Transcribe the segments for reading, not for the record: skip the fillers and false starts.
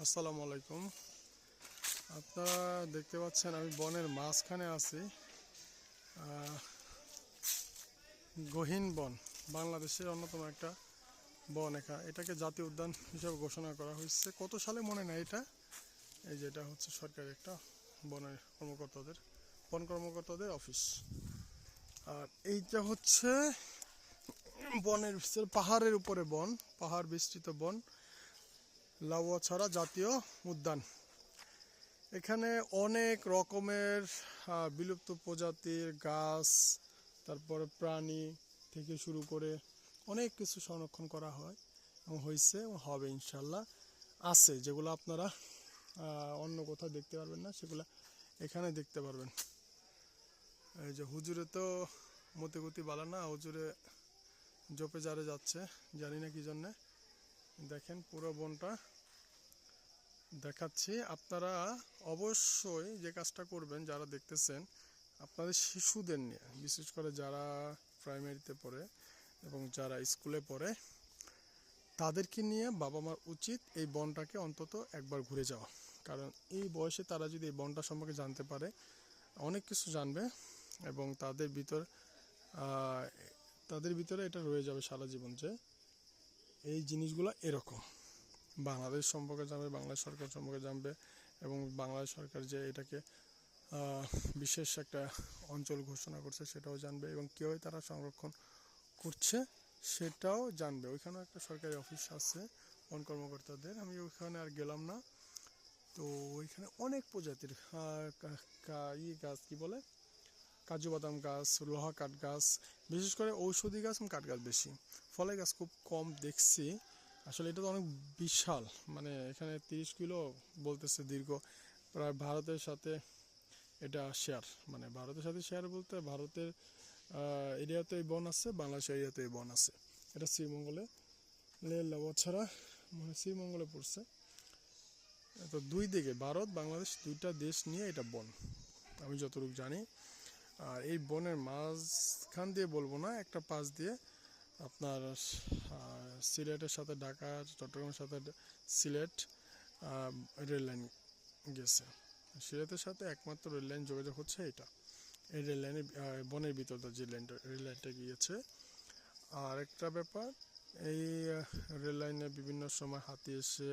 আসসালামু আলাইকুম। আপনারা দেখতে পাচ্ছেন আমি বনের মাঝখানে আছি। গহীন বন বাংলাদেশের অন্যতম একটা বন। এটাকে জাতীয় উদ্যান হিসেবে ঘোষণা করা হয়েছে কত সালে মনে নেই। এই যে এটা হচ্ছে সরকারি একটা বনের বন কর্মকর্তাদের অফিস। আর এইটা হচ্ছে বনের পাহাড়ের উপরে বন, পাহাড় বিস্তৃত বন, লাউয়াছড়া জাতীয় উদ্যান। এখানে অনেক রকমের বিলুপ্ত প্রজাতির গাছ, তারপরে প্রাণী থেকে শুরু করে অনেক কিছু সংরক্ষণ করা হয় এবং হয়েছে এবং হবে ইনশাল্লাহ। আছে যেগুলো আপনারা অন্য কোথাও দেখতে পারবেন না, সেগুলো এখানে দেখতে পারবেন। এই যে হুজুরে তো মতিগতি বালা না, হুজুরে জপে জারে যাচ্ছে, জানি না কি জন্যে। দেখেন পুরো বনটা দেখাচ্ছি। আপনারা অবশ্যই যে কাজটা করবেন, যারা দেখতেছেন আপনাদের শিশুদের নিয়ে, বিশেষ করে যারা প্রাইমারিতে পড়ে এবং যারা স্কুলে পড়ে, তাদেরকে নিয়ে বাবা মার উচিত এই বনটাকে অন্তত একবার ঘুরে যাওয়া। কারণ এই বয়সে তারা যদি এই বনটা সম্পর্কে জানতে পারে, অনেক কিছু জানবে এবং তাদের ভিতরে এটা রয়ে যাবে সারা জীবন যে এই জিনিসগুলো এরকম। বাংলাদেশ সম্পর্কে জানবে, বাংলাদেশ সরকার সম্পর্কে জানবে এবং বাংলাদেশ সরকার যে এটাকে বিশেষ একটা অঞ্চল ঘোষণা করছে সেটাও জানবে এবং কীভাবে তারা সংরক্ষণ করছে সেটাও জানবে। ওইখানেও একটা সরকারি অফিস আছে বন কর্মকর্তাদের, আমি ওইখানে আর গেলাম না। তো ওইখানে অনেক প্রজাতির গাছ, কি বলে, কাজু বাদাম গাছ, লোহা কাঠ গাছ, বিশেষ করে ঔষধি গাছ এবং কাঠ গাছ বেশি। ফলের গাছ খুব কম দেখছি। আসলে এটা তো অনেক বিশাল, মানে এখানে 30 কিলো বলতেছে দীর্ঘ, প্রায় ভারতের সাথে এটা শেয়ার, মানে ভারতের সাথে শেয়ার বলতে ভারতের এরিয়াতে এই বন আছে, বাংলাদেশ এরিয়াতে এই বন আছে। এটা শ্রীমঙ্গলে লাউয়াছড়া, মানে শ্রীমঙ্গলে পড়ছে। তো দুই দিকে ভারত বাংলাদেশ দুইটা দেশ নিয়ে এটা বন, আমি যতটুকু জানি। আর এই বনের মাঝখান দিয়ে বলবো না, একটা পাশ দিয়ে আপনার সিলেটের সাথে ঢাকা, চট্টগ্রামের সাথে সিলেট রেল লাইন গেছে। সিলেটের সাথে একমাত্র রেল লাইন যোগাযোগ হচ্ছে এটা, এই রেল লাইনে বনের ভিতর যে রেল লাইনটা গিয়েছে। আর একটা ব্যাপার, এই রেল লাইনে বিভিন্ন সময় হাতি এসে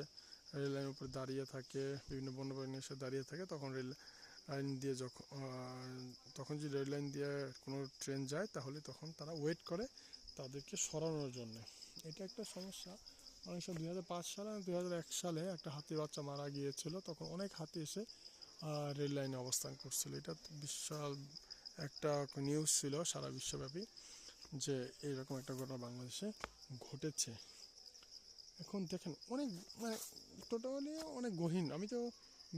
রেল লাইনের উপরে দাঁড়িয়ে থাকে, বিভিন্ন বন্যপ্রাণী এসে দাঁড়িয়ে থাকে। তখন রেল লাইন দিয়ে তখন যদি রেল লাইন দিয়ে কোনো ট্রেন যায়, তাহলে তখন তারা ওয়েট করে তাদেরকে সরানোর জন্য। এটা একটা সমস্যা। অনেক সময় 2005 সালে 2001 সালে একটা হাতির বাচ্চা মারা গিয়েছিল, তখন অনেক হাতি এসে রেল লাইনে অবস্থান করছিল। এটা বিশাল একটা নিউজ ছিল সারা বিশ্বব্যাপী যে এইরকম একটা ঘটনা বাংলাদেশে ঘটেছে। এখন দেখেন অনেক, মানে টোটালি অনেক গহীন। আমি তো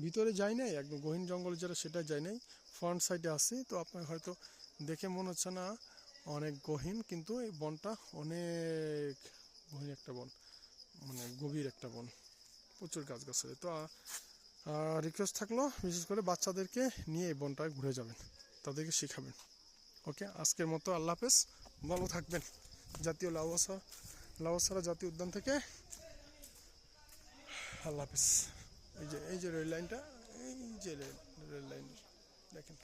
ভিতরে যাই নাই, একদম গহীন জঙ্গলে যেটা সেটা যাই নাই, ফ্রন্ট সাইডে আসি। তো আপনার হয়তো দেখে মনে হচ্ছে না অনেক গহীন, কিন্তু এই বনটা অনেক গহীন একটা বন, মানে গভীর একটা বন, প্রচুর গাছগাছালি। তো রিকোয়েস্ট থাকলো বিশেষ করে বাচ্চাদেরকে নিয়ে এই বনটায় ঘুরে যাবেন, তাদেরকে শেখাবেন। ওকে, আজকের মতো আল্লাহ হাফেজ, ভালো থাকবেন। জাতীয় লাউয়াছড়া জাতীয় উদ্যান থেকে আল্লাহ হাফেজ। এই যে রেল লাইনটা, এই যে রেল লাইন দেখেন।